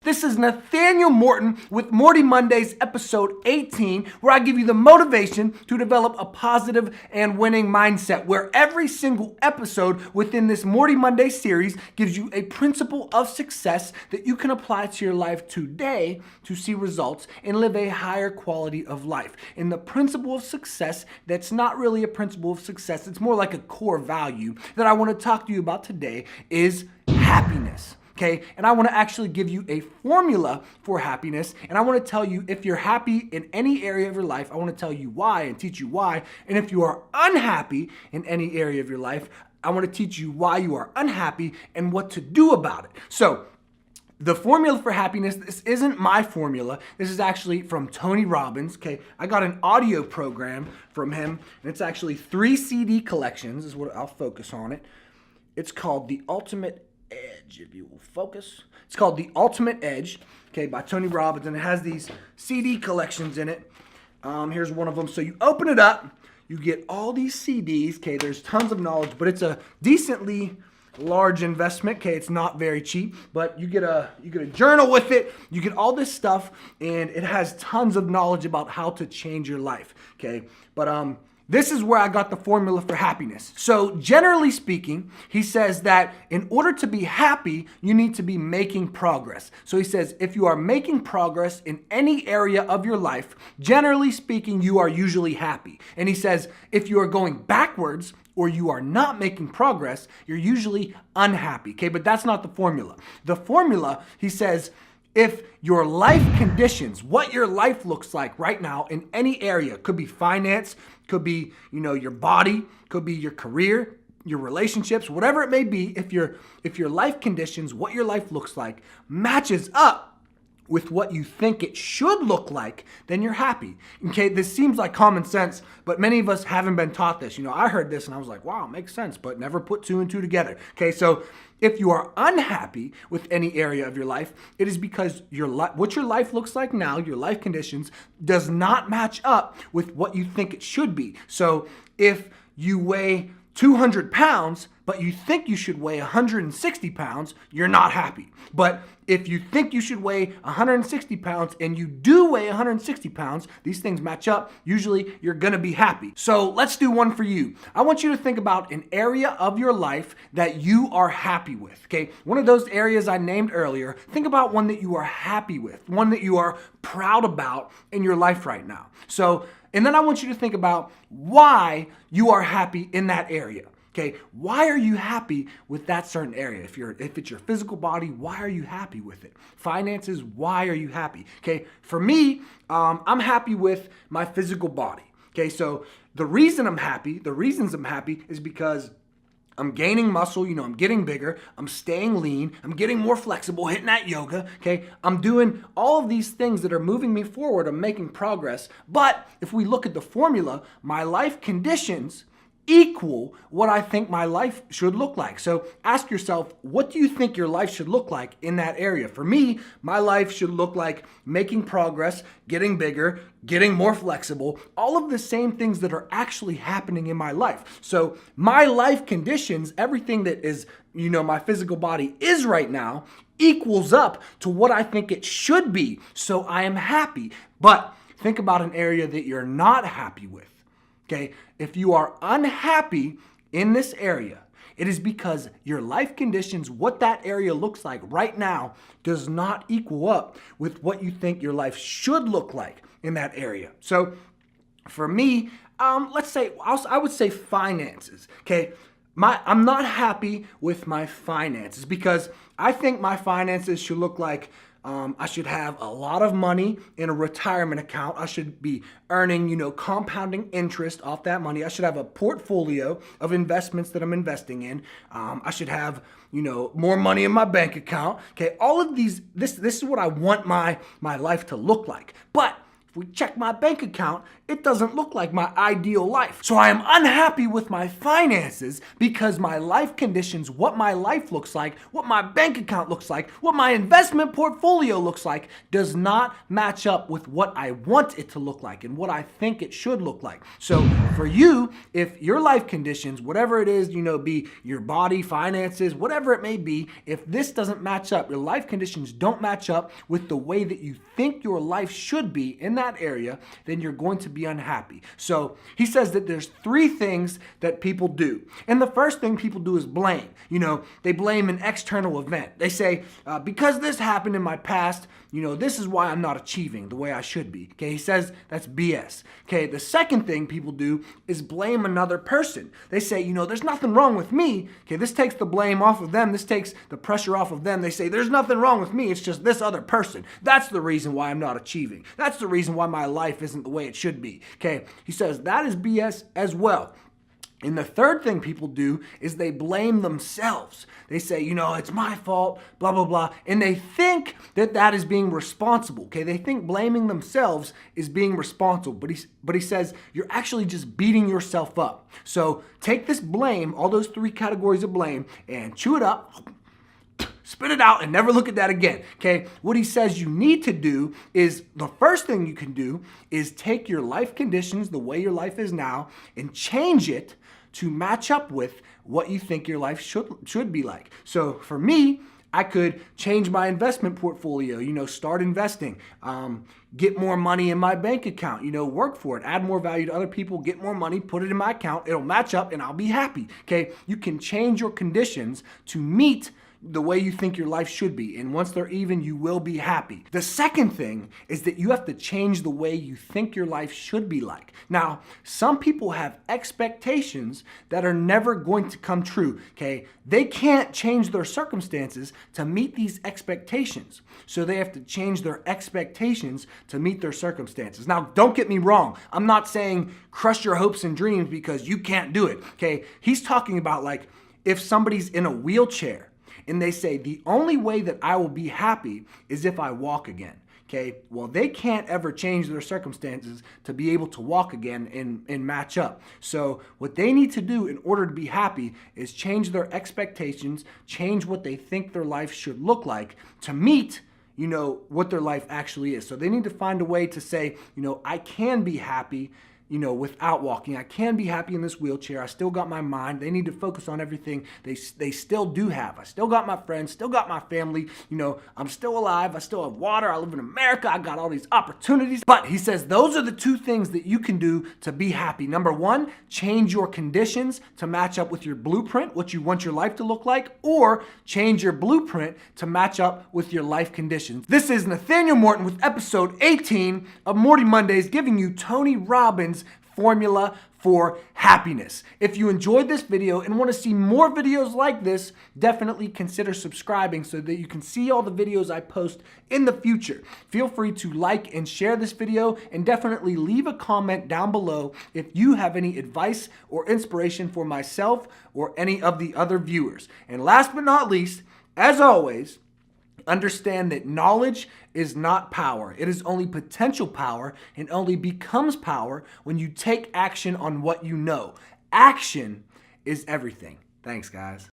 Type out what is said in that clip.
This is Nathanael Morton with Morty Mondays, episode 18, where I give you the motivation to develop a positive and winning mindset, where every single episode within this Morty Monday series gives you a principle of success that you can apply to your life today to see results and live a higher quality of life. And the principle of success, that's not really a principle of success, it's more like a core value that I want to talk to you about today, is happiness. Okay, and I want to actually give you a formula for happiness, and I want to tell you if you're happy in any area of your life, I want to tell you why and teach you why, and if you are unhappy in any area of your life, I want to teach you why you are unhappy and what to do about it. So, the formula for happiness, this isn't my formula. This is actually from Tony Robbins, okay? I got an audio program from him, and it's actually 3 CD collections, is what I'll focus on it. It's called The Ultimate Edge, if you will focus. It's called The Ultimate Edge, okay, by Tony Robbins, and it has these CD collections in it. Here's one of them. So you open it up, you get all these CDs, okay, there's tons of knowledge, but it's a decently large investment, okay, it's not very cheap, but you get a journal with it, you get all this stuff, and it has tons of knowledge about how to change your life, okay, but this is where I got the formula for happiness. So generally speaking, he says that in order to be happy, you need to be making progress. So he says if you are making progress in any area of your life, generally speaking, you are usually happy. And he says if you are going backwards or you are not making progress, you're usually unhappy. Okay, but that's not the formula. The formula, he says, if your life conditions, what your life looks like right now in any area, could be finance, could be, your body, could be your career, your relationships, whatever it may be, if your life conditions, what your life looks like, matches up with what you think it should look like, then you're happy. Okay, this seems like common sense, but many of us haven't been taught this. I heard this and I was like, wow, it makes sense, but never put 2 and 2 together. Okay, so if you are unhappy with any area of your life, it is because what your life looks like now, your life conditions, does not match up with what you think it should be. So if you weigh 200 pounds, but you think you should weigh 160 pounds, you're not happy. But if you think you should weigh 160 pounds and you do weigh 160 pounds, these things match up, usually you're gonna be happy. So let's do one for you. I want you to think about an area of your life that you are happy with, okay? One of those areas I named earlier, think about one that you are happy with, one that you are proud about in your life right now. And then I want you to think about why you are happy in that area. Okay, why are you happy with that certain area? If it's your physical body, why are you happy with it? Finances, why are you happy? Okay, for me, I'm happy with my physical body. Okay, so the reasons I'm happy is because I'm gaining muscle, I'm getting bigger, I'm staying lean, I'm getting more flexible, hitting that yoga, okay? I'm doing all of these things that are moving me forward, I'm making progress. But if we look at the formula, my life conditions equal what I think my life should look like. So ask yourself, what do you think your life should look like in that area? For me, my life should look like making progress, getting bigger, getting more flexible, all of the same things that are actually happening in my life. So my life conditions, everything that is, my physical body is right now, equals up to what I think it should be. So I am happy. But think about an area that you're not happy with. Okay, if you are unhappy in this area, it is because your life conditions, what that area looks like right now, does not equal up with what you think your life should look like in that area. So for me, let's say, I would say finances, okay? I'm not happy with my finances because I think my finances should look like I should have a lot of money in a retirement account. I should be earning, compounding interest off that money. I should have a portfolio of investments that I'm investing in. I should have, more money in my bank account. Okay, all of these, this is what I want my life to look like. But if we check my bank account, it doesn't look like my ideal life. So I am unhappy with my finances because my life conditions, what my life looks like, what my bank account looks like, what my investment portfolio looks like, does not match up with what I want it to look like and what I think it should look like. So for you, if your life conditions, whatever it is, be your body, finances, whatever it may be, if this doesn't match up, your life conditions don't match up with the way that you think your life should be in that area, then you're going to be unhappy. So he says that there's 3 things that people do. And the first thing people do is blame. They blame an external event. They say, because this happened in my past, this is why I'm not achieving the way I should be. Okay, he says that's BS. Okay, the second thing people do is blame another person. They say, there's nothing wrong with me. Okay, this takes the blame off of them. This takes the pressure off of them. They say, there's nothing wrong with me. It's just this other person. That's the reason why I'm not achieving. That's the reason why my life isn't the way it should be. Okay, he says that is BS as well. And the third thing people do is they blame themselves. They say, it's my fault, blah, blah, blah. And they think that is being responsible, okay? They think blaming themselves is being responsible. But he says, you're actually just beating yourself up. So take this blame, all those 3 categories of blame, and chew it up, spit it out, and never look at that again, okay? What he says you need to do is, the first thing you can do is take your life conditions, the way your life is now, and change it to match up with what you think your life should be like. So for me, I could change my investment portfolio, start investing, get more money in my bank account, work for it, add more value to other people, get more money, put it in my account, it'll match up and I'll be happy, okay? You can change your conditions to meet the way you think your life should be. And once they're even, you will be happy. The second thing is that you have to change the way you think your life should be like. Now, some people have expectations that are never going to come true, okay? They can't change their circumstances to meet these expectations. So they have to change their expectations to meet their circumstances. Now, don't get me wrong. I'm not saying crush your hopes and dreams because you can't do it, okay? He's talking about like if somebody's in a wheelchair and they say, the only way that I will be happy is if I walk again. Okay, well, they can't ever change their circumstances to be able to walk again and match up. So what they need to do in order to be happy is change their expectations, change what they think their life should look like to meet, what their life actually is. So they need to find a way to say, I can be happy, without walking. I can be happy in this wheelchair. I still got my mind. They need to focus on everything they still do have. I still got my friends, still got my family. I'm still alive. I still have water. I live in America. I got all these opportunities. But he says those are the 2 things that you can do to be happy. Number 1, change your conditions to match up with your blueprint, what you want your life to look like, or change your blueprint to match up with your life conditions. This is Nathanael Morton with episode 18 of Morty Mondays, giving you Tony Robbins' formula for happiness. If you enjoyed this video and want to see more videos like this, definitely consider subscribing so that you can see all the videos I post in the future. Feel free to like and share this video, and definitely leave a comment down below if you have any advice or inspiration for myself or any of the other viewers. And last but not least, as always, understand that knowledge is not power. It is only potential power, and only becomes power when you take action on what you know. Action is everything. Thanks, guys.